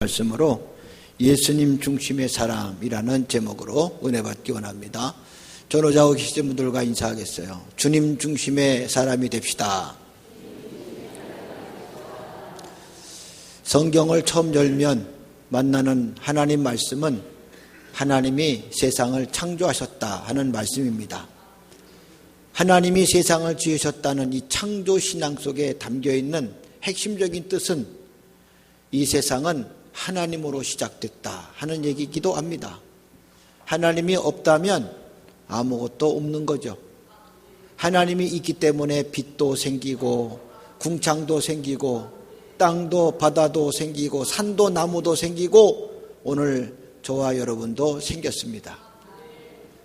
말씀으로 예수님 중심의 사람이라는 제목으로 은혜 받기 원합니다. 전후좌우 계신 분들과 인사하겠어요. 주님 중심의 사람이 됩시다. 성경을 처음 열면 만나는 하나님 말씀은 하나님이 세상을 창조하셨다 하는 말씀입니다. 하나님이 세상을 지으셨다는 이 창조신앙 속에 담겨있는 핵심적인 뜻은 이 세상은 하나님으로 시작됐다 하는 얘기이기도 합니다. 하나님이 없다면 아무것도 없는 거죠. 하나님이 있기 때문에 빛도 생기고 궁창도 생기고 땅도 바다도 생기고 산도 나무도 생기고 오늘 저와 여러분도 생겼습니다.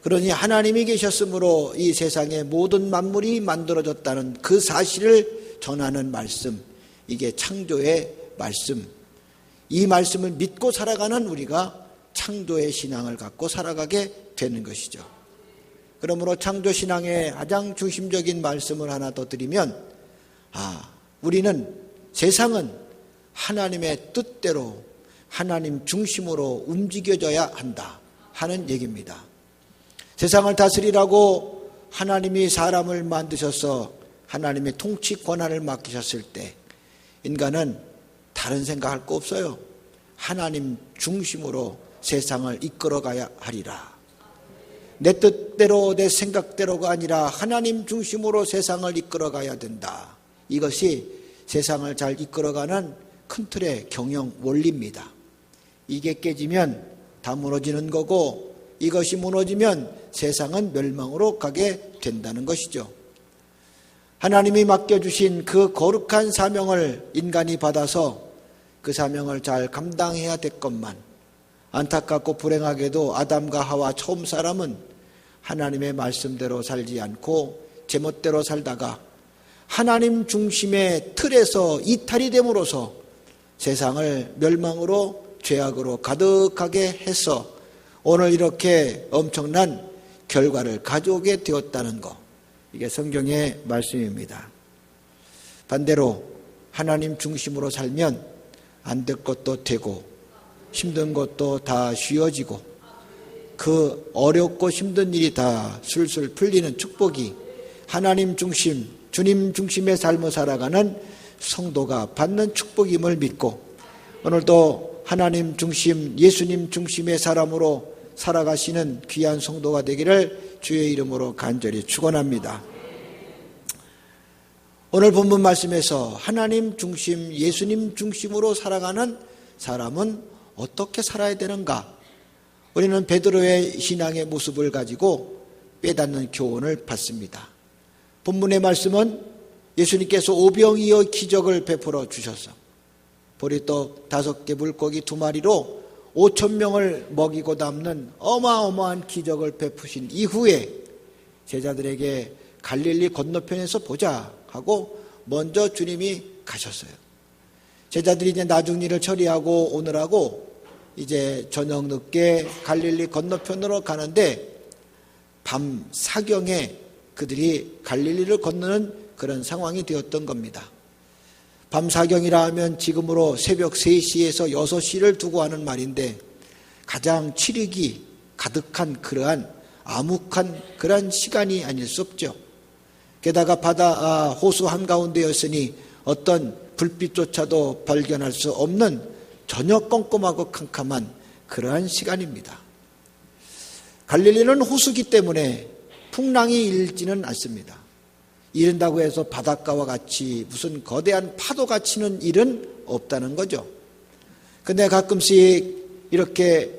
그러니 하나님이 계셨으므로 이 세상의 모든 만물이 만들어졌다는 그 사실을 전하는 말씀, 이게 창조의 말씀. 이 말씀을 믿고 살아가는 우리가 창조의 신앙을 갖고 살아가게 되는 것이죠. 그러므로 창조신앙의 가장 중심적인 말씀을 하나 더 드리면 우리는 세상은 하나님의 뜻대로 하나님 중심으로 움직여져야 한다 하는 얘기입니다. 세상을 다스리라고 하나님이 사람을 만드셔서 하나님의 통치 권한을 맡기셨을 때 인간은 다른 생각할 거 없어요. 하나님 중심으로 세상을 이끌어가야 하리라. 내 뜻대로 내 생각대로가 아니라 하나님 중심으로 세상을 이끌어가야 된다. 이것이 세상을 잘 이끌어가는 큰 틀의 경영 원리입니다. 이게 깨지면 다 무너지는 거고 이것이 무너지면 세상은 멸망으로 가게 된다는 것이죠. 하나님이 맡겨주신 그 거룩한 사명을 인간이 받아서 그 사명을 잘 감당해야 될 것만, 안타깝고 불행하게도 아담과 하와 처음 사람은 하나님의 말씀대로 살지 않고 제멋대로 살다가 하나님 중심의 틀에서 이탈이 됨으로써 세상을 멸망으로 죄악으로 가득하게 해서 오늘 이렇게 엄청난 결과를 가져오게 되었다는 것, 이게 성경의 말씀입니다. 반대로 하나님 중심으로 살면 안 될 것도 되고 힘든 것도 다 쉬워지고 그 어렵고 힘든 일이 다 술술 풀리는 축복이 하나님 중심, 주님 중심의 삶을 살아가는 성도가 받는 축복임을 믿고 오늘도 하나님 중심, 예수님 중심의 사람으로 살아가시는 귀한 성도가 되기를 주의 이름으로 간절히 축원합니다. 오늘 본문 말씀에서 하나님 중심, 예수님 중심으로 살아가는 사람은 어떻게 살아야 되는가? 우리는 베드로의 신앙의 모습을 가지고 빼닫는 교훈을 받습니다. 본문의 말씀은 예수님께서 오병이어 기적을 베풀어 주셔서 보리떡 5개 물고기 2마리로 5,000명을 먹이고 남는 어마어마한 기적을 베푸신 이후에 제자들에게 갈릴리 건너편에서 보자 하고 먼저 주님이 가셨어요. 제자들이 이제 나중 일을 처리하고 오느라고 이제 저녁 늦게 갈릴리 건너편으로 가는데 밤 사경에 그들이 갈릴리를 건너는 그런 상황이 되었던 겁니다. 밤 사경이라 하면 지금으로 새벽 3시에서 6시를 두고 하는 말인데 가장 치력이 가득한 그러한 암흑한 그러한 시간이 아닐 수 없죠. 게다가 바다 호수 한가운데였으니 어떤 불빛조차도 발견할 수 없는 전혀 껌껌하고 캄캄한 그러한 시간입니다. 갈릴리는 호수기 때문에 풍랑이 일지는 않습니다. 이른다고 해서 바닷가와 같이 무슨 거대한 파도가 치는 일은 없다는 거죠. 근데 가끔씩 이렇게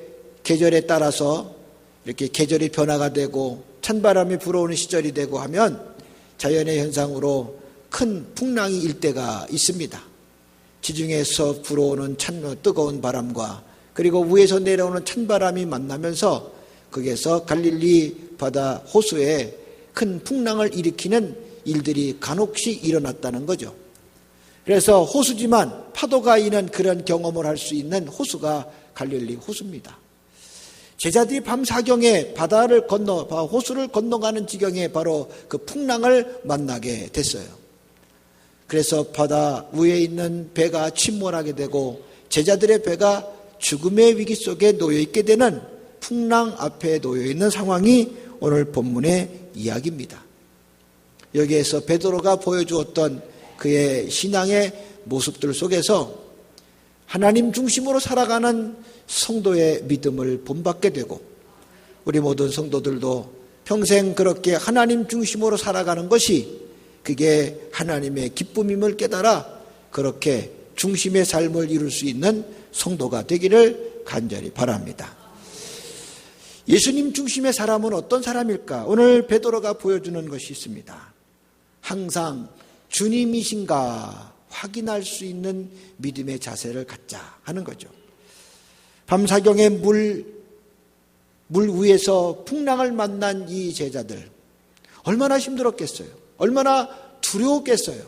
계절에 따라서 이렇게 계절이 변화가 되고 찬바람이 불어오는 시절이 되고 하면 자연의 현상으로 큰 풍랑이 일 때가 있습니다. 지중해에서 불어오는 뜨거운 바람과 그리고 위에서 내려오는 찬바람이 만나면서 거기에서 갈릴리 바다 호수에 큰 풍랑을 일으키는 일들이 간혹씩 일어났다는 거죠. 그래서 호수지만 파도가 이는 그런 경험을 할 수 있는 호수가 갈릴리 호수입니다. 제자들이 밤 사경에 호수를 건너가는 지경에 바로 그 풍랑을 만나게 됐어요. 그래서 바다 위에 있는 배가 침몰하게 되고 제자들의 배가 죽음의 위기 속에 놓여 있게 되는 풍랑 앞에 놓여 있는 상황이 오늘 본문의 이야기입니다. 여기에서 베드로가 보여주었던 그의 신앙의 모습들 속에서 하나님 중심으로 살아가는 성도의 믿음을 본받게 되고, 우리 모든 성도들도 평생 그렇게 하나님 중심으로 살아가는 것이 그게 하나님의 기쁨임을 깨달아 그렇게 중심의 삶을 이룰 수 있는 성도가 되기를 간절히 바랍니다. 예수님 중심의 사람은 어떤 사람일까? 오늘 베드로가 보여주는 것이 있습니다. 항상 주님이신가 확인할 수 있는 믿음의 자세를 갖자 하는 거죠. 밤사경에 물 위에서 풍랑을 만난 이 제자들, 얼마나 힘들었겠어요? 얼마나 두려웠겠어요?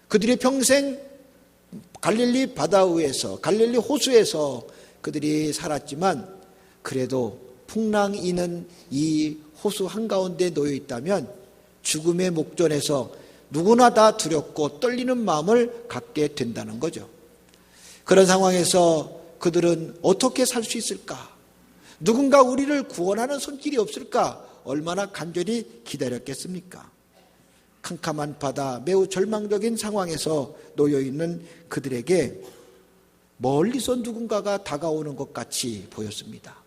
그들이 평생 갈릴리 바다 위에서, 갈릴리 호수에서 그들이 살았지만 그래도 풍랑이 있는 이 호수 한가운데 놓여 있다면 죽음의 목전에서 누구나 다 두렵고 떨리는 마음을 갖게 된다는 거죠. 그런 상황에서 그들은 어떻게 살 수 있을까? 누군가 우리를 구원하는 손길이 없을까? 얼마나 간절히 기다렸겠습니까? 캄캄한 바다, 매우 절망적인 상황에서 놓여있는 그들에게 멀리서 누군가가 다가오는 것 같이 보였습니다.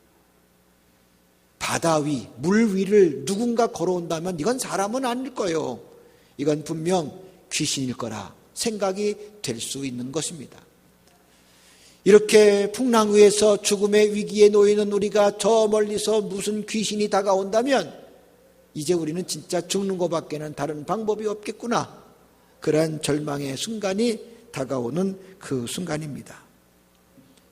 바다 위, 물 위를 누군가 걸어온다면 이건 사람은 아닐 거예요. 이건 분명 귀신일 거라 생각이 될 수 있는 것입니다. 이렇게 풍랑 위에서 죽음의 위기에 놓이는 우리가 저 멀리서 무슨 귀신이 다가온다면 이제 우리는 진짜 죽는 것밖에는 다른 방법이 없겠구나. 그러한 절망의 순간이 다가오는 그 순간입니다.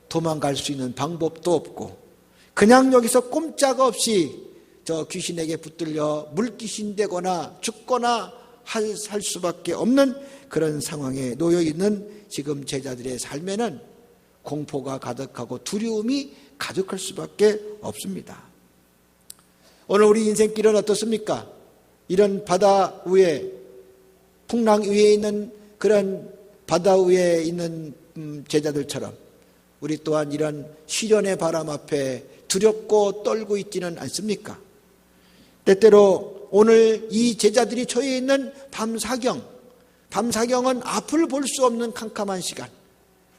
도망갈 수 있는 방법도 없고 그냥 여기서 꼼짝없이 저 귀신에게 붙들려 물귀신 되거나 죽거나 할 수밖에 없는 그런 상황에 놓여있는 지금 제자들의 삶에는 공포가 가득하고 두려움이 가득할 수밖에 없습니다. 오늘 우리 인생길은 어떻습니까? 이런 바다 위에, 풍랑 위에 있는 그런 바다 위에 있는 제자들처럼 우리 또한 이런 시련의 바람 앞에 두렵고 떨고 있지는 않습니까? 때때로 오늘 이 제자들이 처해 있는 밤사경은 앞을 볼 수 없는 캄캄한 시간,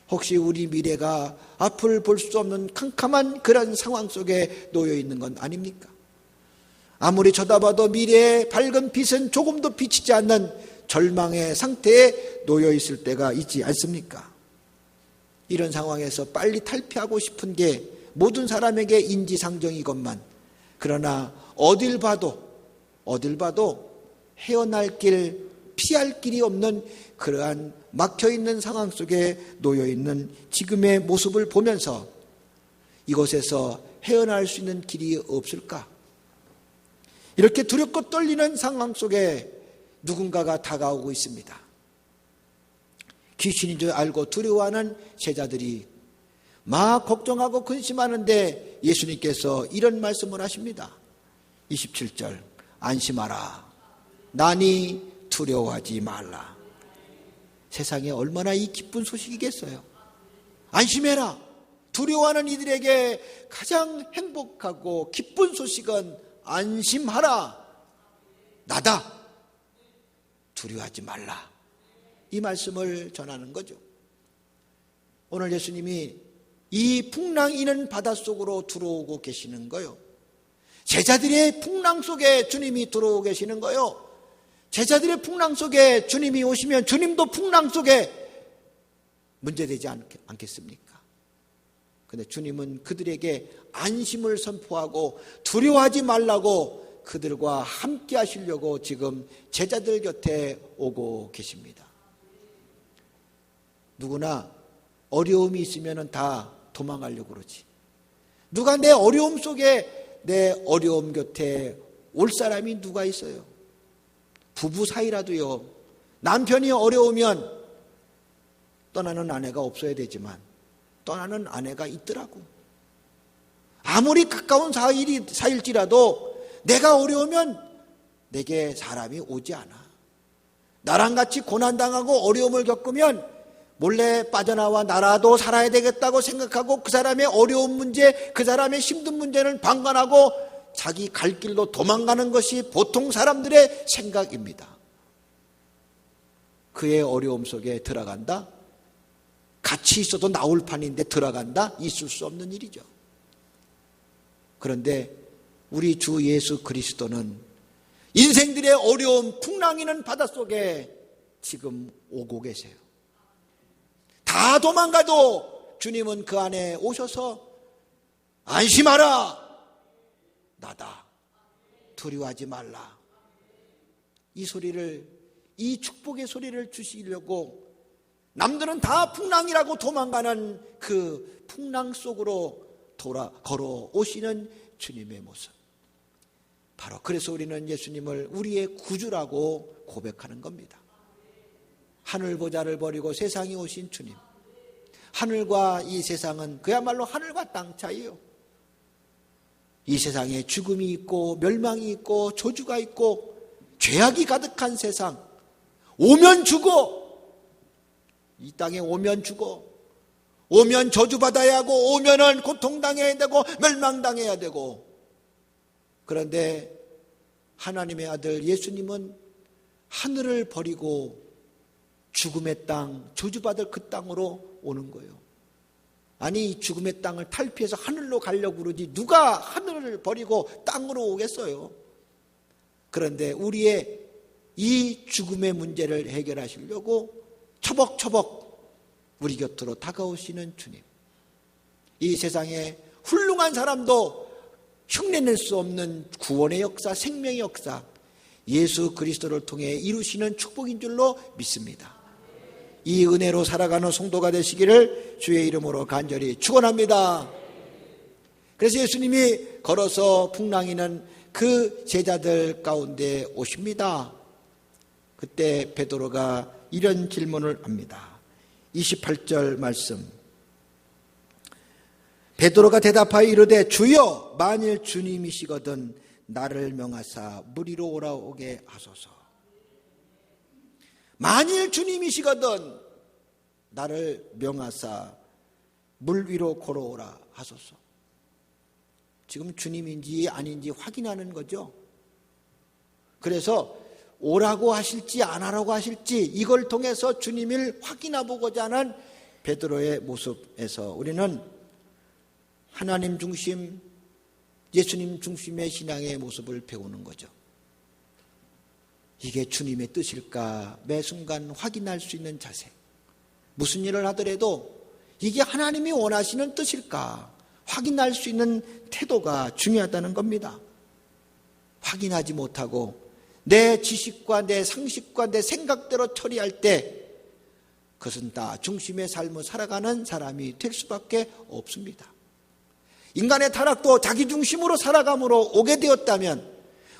혹시 우리 미래가 앞을 볼 수 없는 캄캄한 그런 상황 속에 놓여 있는 건 아닙니까? 아무리 쳐다봐도 미래의 밝은 빛은 조금도 비치지 않는 절망의 상태에 놓여 있을 때가 있지 않습니까? 이런 상황에서 빨리 탈피하고 싶은 게 모든 사람에게 인지상정이건만, 그러나 어딜 봐도 헤어날 길, 피할 길이 없는 그러한 막혀있는 상황 속에 놓여있는 지금의 모습을 보면서 이곳에서 헤어날 수 있는 길이 없을까? 이렇게 두렵고 떨리는 상황 속에 누군가가 다가오고 있습니다. 귀신인 줄 알고 두려워하는 제자들이 막 걱정하고 근심하는데 예수님께서 이런 말씀을 하십니다. 27절, 안심하라. 나니 두려워하지 말라. 세상에 얼마나 이 기쁜 소식이겠어요. 안심해라. 두려워하는 이들에게 가장 행복하고 기쁜 소식은 안심하라. 나다. 두려워하지 말라. 이 말씀을 전하는 거죠. 오늘 예수님이 이 풍랑 이는 바닷속으로 들어오고 계시는 거요. 제자들의 풍랑 속에 주님이 들어오고 계시는 거요. 제자들의 풍랑 속에 주님이 오시면 주님도 풍랑 속에 문제되지 않겠습니까? 그런데 주님은 그들에게 안심을 선포하고 두려워하지 말라고 그들과 함께 하시려고 지금 제자들 곁에 오고 계십니다. 누구나 어려움이 있으면 다 도망가려고 그러지. 누가 내 어려움 속에, 내 어려움 곁에 올 사람이 누가 있어요? 부부 사이라도요, 남편이 어려우면 떠나는 아내가 없어야 되지만 떠나는 아내가 있더라고. 아무리 가까운 사이일지라도 내가 어려우면 내게 사람이 오지 않아. 나랑 같이 고난당하고 어려움을 겪으면 몰래 빠져나와 나라도 살아야 되겠다고 생각하고 그 사람의 어려운 문제, 그 사람의 힘든 문제는 방관하고 자기 갈 길로 도망가는 것이 보통 사람들의 생각입니다. 그의 어려움 속에 들어간다? 같이 있어도 나올 판인데 들어간다? 있을 수 없는 일이죠. 그런데 우리 주 예수 그리스도는 인생들의 어려움, 풍랑이는 바닷속에 지금 오고 계세요. 다 도망가도 주님은 그 안에 오셔서 안심하라, 나다, 두려워하지 말라. 이 소리를, 이 축복의 소리를 주시려고 남들은 다 풍랑이라고 도망가는 그 풍랑 속으로 걸어오시는 주님의 모습. 바로 그래서 우리는 예수님을 우리의 구주라고 고백하는 겁니다. 하늘 보좌를 버리고 세상에 오신 주님. 하늘과 이 세상은 그야말로 하늘과 땅 차이요. 이 세상에 죽음이 있고 멸망이 있고 저주가 있고 죄악이 가득한 세상. 오면 죽어. 이 땅에 오면 죽어. 오면 저주받아야 하고 오면은 고통당해야 되고 멸망당해야 되고. 그런데 하나님의 아들 예수님은 하늘을 버리고 죽음의 땅, 저주받을 그 땅으로 오는 거예요. 아니, 죽음의 땅을 탈피해서 하늘로 가려고 그러지 누가 하늘을 버리고 땅으로 오겠어요? 그런데 우리의 이 죽음의 문제를 해결하시려고 처벅처벅 우리 곁으로 다가오시는 주님. 이 세상에 훌륭한 사람도 흉내낼 수 없는 구원의 역사, 생명의 역사, 예수 그리스도를 통해 이루시는 축복인 줄로 믿습니다. 이 은혜로 살아가는 성도가 되시기를 주의 이름으로 간절히 축원합니다. 그래서 예수님이 걸어서 풍랑이는 그 제자들 가운데 오십니다. 그때 베드로가 이런 질문을 합니다. 28절 말씀. 베드로가 대답하여 이르되 주여, 만일 주님이시거든 나를 명하사 물 위로 오라오게 하소서. 만일 주님이시거든 나를 명하사 물 위로 걸어오라 하소서. 지금 주님인지 아닌지 확인하는 거죠. 그래서 오라고 하실지 안 하라고 하실지 이걸 통해서 주님을 확인해보고자 하는 베드로의 모습에서 우리는 하나님 중심, 예수님 중심의 신앙의 모습을 배우는 거죠. 이게 주님의 뜻일까 매 순간 확인할 수 있는 자세. 무슨 일을 하더라도 이게 하나님이 원하시는 뜻일까 확인할 수 있는 태도가 중요하다는 겁니다. 확인하지 못하고 내 지식과 내 상식과 내 생각대로 처리할 때 그것은 다 중심의 삶을 살아가는 사람이 될 수밖에 없습니다. 인간의 타락도 자기 중심으로 살아감으로 오게 되었다면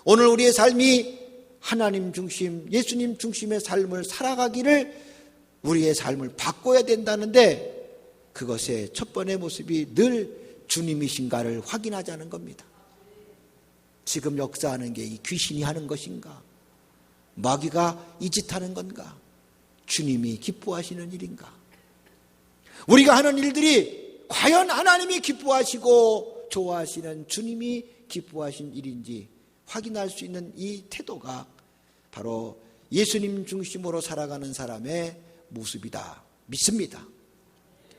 오늘 우리의 삶이 하나님 중심, 예수님 중심의 삶을 살아가기를 우리의 삶을 바꿔야 된다는데 그것의 첫 번째 모습이 늘 주님이신가를 확인하자는 겁니다. 지금 역사하는 게 이 귀신이 하는 것인가? 마귀가 이 짓 하는 건가? 주님이 기뻐하시는 일인가? 우리가 하는 일들이 과연 하나님이 기뻐하시고 좋아하시는 주님이 기뻐하신 일인지 확인할 수 있는 이 태도가 바로 예수님 중심으로 살아가는 사람의 모습이다 믿습니다.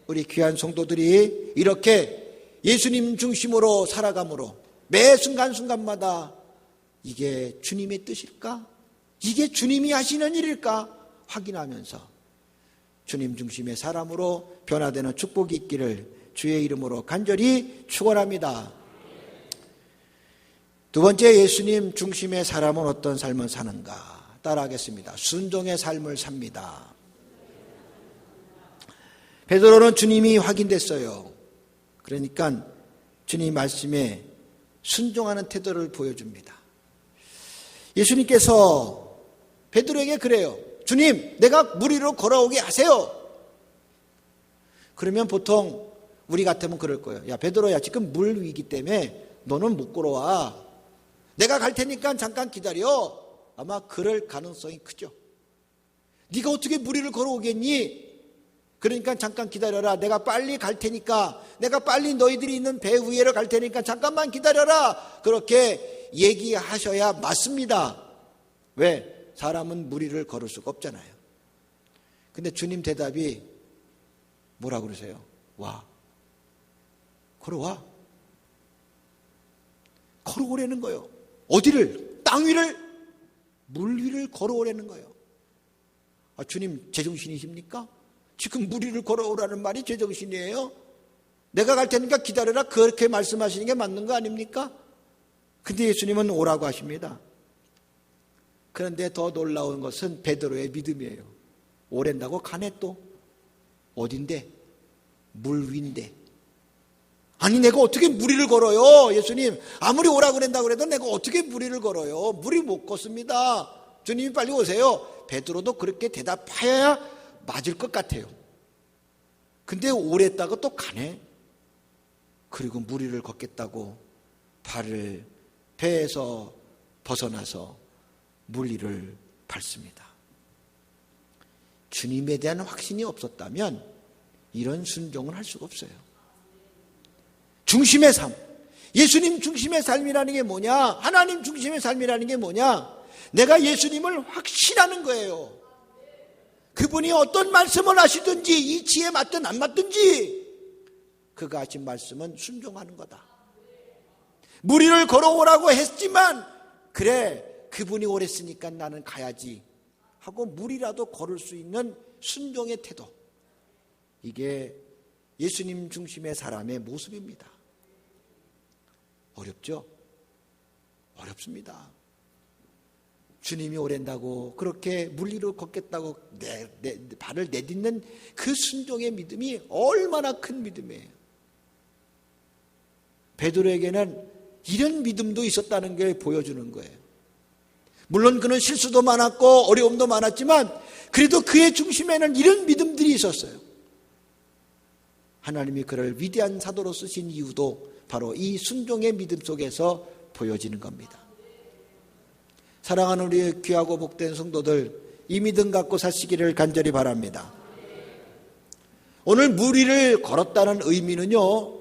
우리 귀한 성도들이 이렇게 예수님 중심으로 살아감으로 매 순간순간마다 이게 주님의 뜻일까? 이게 주님이 하시는 일일까? 확인하면서 주님 중심의 사람으로 변화되는 축복이 있기를 주의 이름으로 간절히 축원합니다. 두 번째, 예수님 중심의 사람은 어떤 삶을 사는가? 따라하겠습니다. 순종의 삶을 삽니다. 베드로는 주님이 확인됐어요. 그러니까 주님 말씀에 순종하는 태도를 보여줍니다. 예수님께서 베드로에게 그래요. 주님, 내가 물 위로 걸어오게 하세요. 그러면 보통 우리 같으면 그럴 거예요. 야, 베드로야, 지금 물 위기 때문에 너는 못 걸어와. 내가 갈 테니까 잠깐 기다려. 아마 그럴 가능성이 크죠. 네가 어떻게 물 위를 걸어오겠니? 그러니까 잠깐 기다려라. 내가 빨리 갈 테니까, 내가 빨리 너희들이 있는 배 위로 갈 테니까 잠깐만 기다려라. 그렇게 얘기하셔야 맞습니다. 왜? 사람은 무리를 걸을 수가 없잖아요. 근데 주님 대답이 뭐라고 그러세요? 와. 걸어와. 걸어오라는 거예요. 어디를? 땅 위를? 물 위를 걸어오라는 거예요. 아, 주님 제정신이십니까? 지금 물 위를 걸어오라는 말이 제정신이에요? 내가 갈 테니까 기다려라. 그렇게 말씀하시는 게 맞는 거 아닙니까? 근데 예수님은 오라고 하십니다. 그런데 더 놀라운 것은 베드로의 믿음이에요. 오랜다고 가네 또. 어딘데? 물 위인데. 아니 내가 어떻게 물 위를 걸어요? 예수님 아무리 오라고 그런다고 그래도 내가 어떻게 물 위를 걸어요? 물이 못 걷습니다. 주님이 빨리 오세요. 베드로도 그렇게 대답하여야 맞을 것 같아요. 근데 오랬다고 또 가네. 그리고 물 위를 걷겠다고 발을 배에서 벗어나서 물 위를 밟습니다. 주님에 대한 확신이 없었다면 이런 순종을 할 수가 없어요. 중심의 삶, 예수님 중심의 삶이라는 게 뭐냐? 하나님 중심의 삶이라는 게 뭐냐? 내가 예수님을 확신하는 거예요. 그분이 어떤 말씀을 하시든지 이치에 맞든 안 맞든지 그가 하신 말씀은 순종하는 거다. 물 위를 걸어오라고 했지만 그래 그분이 오랬으니까 나는 가야지 하고 물이라도 걸을 수 있는 순종의 태도. 이게 예수님 중심의 사람의 모습입니다. 어렵죠? 어렵습니다. 주님이 오랜다고 그렇게 물 위로 걷겠다고 발을 내딛는 그 순종의 믿음이 얼마나 큰 믿음이에요. 베드로에게는 이런 믿음도 있었다는 게 보여주는 거예요. 물론 그는 실수도 많았고 어려움도 많았지만 그래도 그의 중심에는 이런 믿음들이 있었어요. 하나님이 그를 위대한 사도로 쓰신 이유도 바로 이 순종의 믿음 속에서 보여지는 겁니다. 사랑하는 우리 귀하고 복된 성도들, 이 믿음 갖고 사시기를 간절히 바랍니다. 오늘 물 위를 걸었다는 의미는요,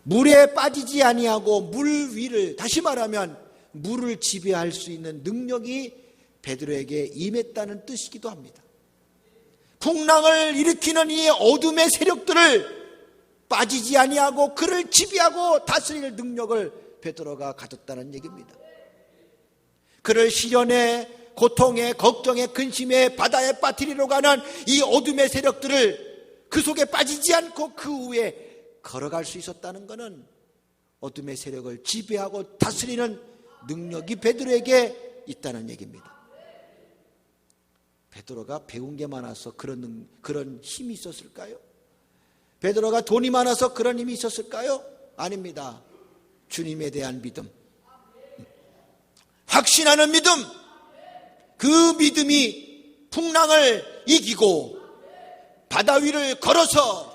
물에 빠지지 아니하고 물 위를, 다시 말하면 물을 지배할 수 있는 능력이 베드로에게 임했다는 뜻이기도 합니다. 풍랑을 일으키는 이 어둠의 세력들을 빠지지 아니하고 그를 지배하고 다스릴 능력을 베드로가 가졌다는 얘기입니다. 그를 시련에, 고통에, 걱정에, 근심에, 바다에 빠뜨리러 가는 이 어둠의 세력들을 그 속에 빠지지 않고 그 위에 걸어갈 수 있었다는 것은 어둠의 세력을 지배하고 다스리는 능력이 베드로에게 있다는 얘기입니다. 베드로가 배운 게 많아서 그런 힘이 있었을까요? 베드로가 돈이 많아서 그런 힘이 있었을까요? 아닙니다. 주님에 대한 믿음, 확신하는 믿음, 그 믿음이 풍랑을 이기고 바다 위를 걸어서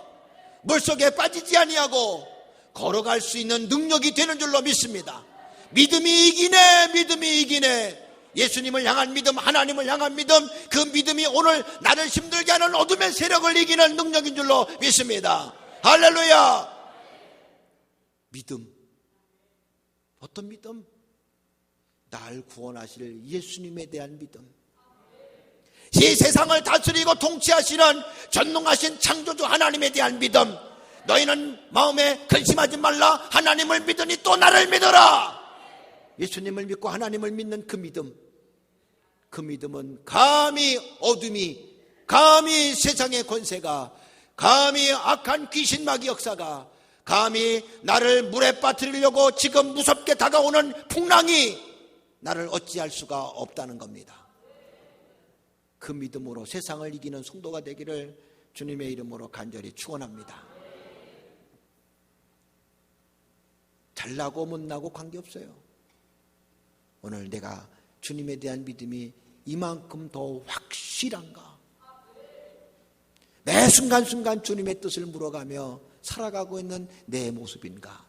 물속에 빠지지 아니하고 걸어갈 수 있는 능력이 되는 줄로 믿습니다. 믿음이 이기네, 믿음이 이기네. 예수님을 향한 믿음, 하나님을 향한 믿음, 그 믿음이 오늘 나를 힘들게 하는 어둠의 세력을 이기는 능력인 줄로 믿습니다. 할렐루야. 믿음, 어떤 믿음? 날 구원하실 예수님에 대한 믿음, 이 세상을 다스리고 통치하시는 전능하신 창조주 하나님에 대한 믿음. 너희는 마음에 근심하지 말라. 하나님을 믿으니 또 나를 믿어라. 예수님을 믿고 하나님을 믿는 그 믿음, 그 믿음은 감히 어둠이, 감히 세상의 권세가, 감히 악한 귀신마귀 역사가, 감히 나를 물에 빠뜨리려고 지금 무섭게 다가오는 풍랑이 나를 어찌할 수가 없다는 겁니다. 그 믿음으로 세상을 이기는 성도가 되기를 주님의 이름으로 간절히 축원합니다. 잘나고 못나고 관계없어요. 오늘 내가 주님에 대한 믿음이 이만큼 더 확실한가? 매 순간순간 주님의 뜻을 물어가며 살아가고 있는 내 모습인가?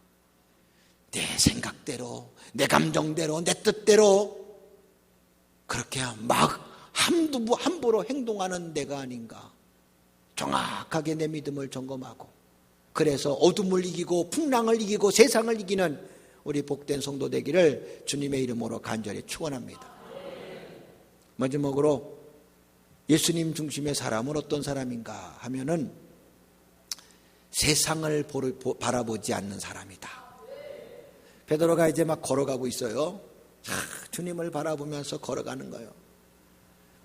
내 생각대로, 내 감정대로, 내 뜻대로 그렇게 막 함부로 행동하는 내가 아닌가? 정확하게 내 믿음을 점검하고, 그래서 어둠을 이기고 풍랑을 이기고 세상을 이기는 우리 복된 성도 되기를 주님의 이름으로 간절히 축원합니다. 마지막으로 예수님 중심의 사람은 어떤 사람인가 하면은 세상을 바라보지 않는 사람이다. 베드로가 이제 막 걸어가고 있어요. 주님을 바라보면서 걸어가는 거예요.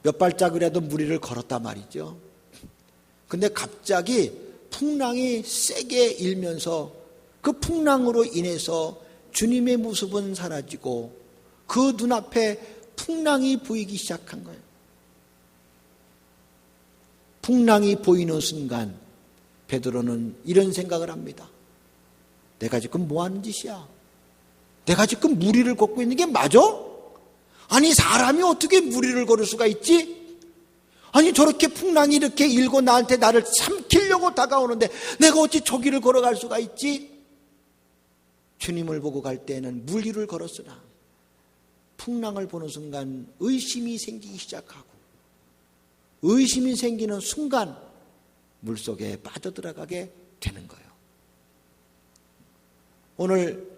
몇 발짝이라도 무리를 걸었단 말이죠. 근데 갑자기 풍랑이 세게 일면서 그 풍랑으로 인해서 주님의 모습은 사라지고 그 눈앞에 풍랑이 보이기 시작한 거예요. 풍랑이 보이는 순간 베드로는 이런 생각을 합니다. 내가 지금 뭐 하는 짓이야? 내가 지금 무리를 걷고 있는 게 맞아? 아니, 사람이 어떻게 무리를 걸을 수가 있지? 아니, 저렇게 풍랑이 이렇게 일고 나를 삼키려고 다가오는데 내가 어찌 저 길을 걸어갈 수가 있지? 주님을 보고 갈 때는 무리를 걸었으나 풍랑을 보는 순간 의심이 생기기 시작하고, 의심이 생기는 순간 물속에 빠져들어가게 되는 거예요. 오늘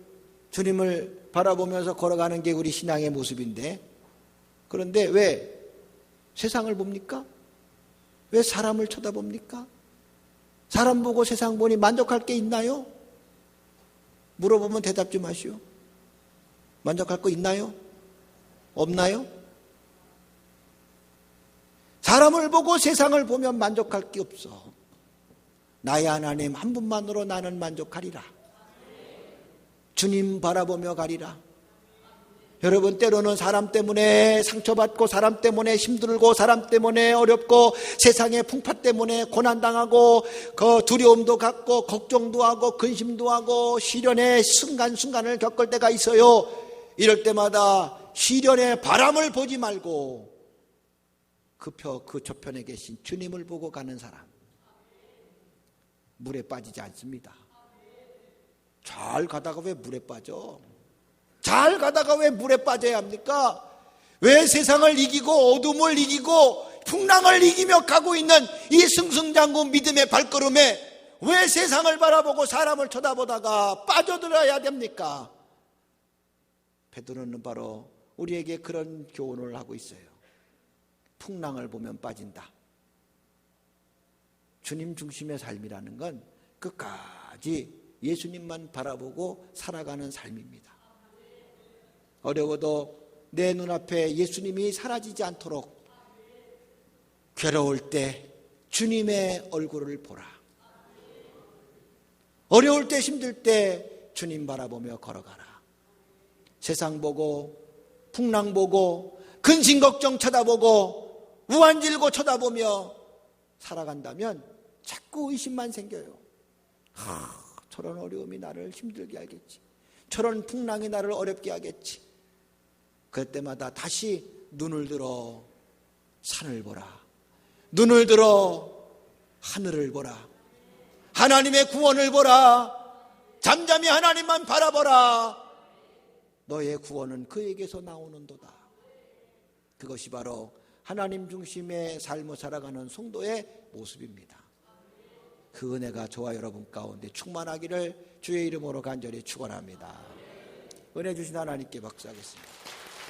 주님을 바라보면서 걸어가는 게 우리 신앙의 모습인데, 그런데 왜 세상을 봅니까? 왜 사람을 쳐다봅니까? 사람 보고 세상 보니 만족할 게 있나요? 물어보면 대답 좀 하시오. 만족할 거 있나요? 없나요? 사람을 보고 세상을 보면 만족할 게 없어. 나의 하나님 한 분만으로 나는 만족하리라. 주님 바라보며 가리라. 여러분, 때로는 사람 때문에 상처받고, 사람 때문에 힘들고, 사람 때문에 어렵고, 세상의 풍파 때문에 고난당하고, 그 두려움도 갖고, 걱정도 하고, 근심도 하고, 시련의 순간순간을 겪을 때가 있어요. 이럴 때마다 시련의 바람을 보지 말고 그 저편에 계신 주님을 보고 가는 사람, 물에 빠지지 않습니다. 잘 가다가 왜 물에 빠져? 잘 가다가 왜 물에 빠져야 합니까? 왜 세상을 이기고 어둠을 이기고 풍랑을 이기며 가고 있는 이 승승장구 믿음의 발걸음에 왜 세상을 바라보고 사람을 쳐다보다가 빠져들어야 됩니까? 베드로는 바로 우리에게 그런 교훈을 하고 있어요. 풍랑을 보면 빠진다. 주님 중심의 삶이라는 건 끝까지 예수님만 바라보고 살아가는 삶입니다. 어려워도 내 눈앞에 예수님이 사라지지 않도록 괴로울 때 주님의 얼굴을 보라. 어려울 때 힘들 때 주님 바라보며 걸어가라. 세상 보고 풍랑 보고 근심 걱정 쳐다보고 우환질고 쳐다보며 살아간다면 자꾸 의심만 생겨요. 저런 어려움이 나를 힘들게 하겠지. 저런 풍랑이 나를 어렵게 하겠지. 그때마다 다시 눈을 들어 산을 보라. 눈을 들어 하늘을 보라. 하나님의 구원을 보라. 잠잠히 하나님만 바라보라. 너의 구원은 그에게서 나오는도다. 그것이 바로 하나님 중심의 삶을 살아가는 성도의 모습입니다. 그 은혜가 저와 여러분 가운데 충만하기를 주의 이름으로 간절히 축원합니다. 은혜 주신 하나님께 박수하겠습니다.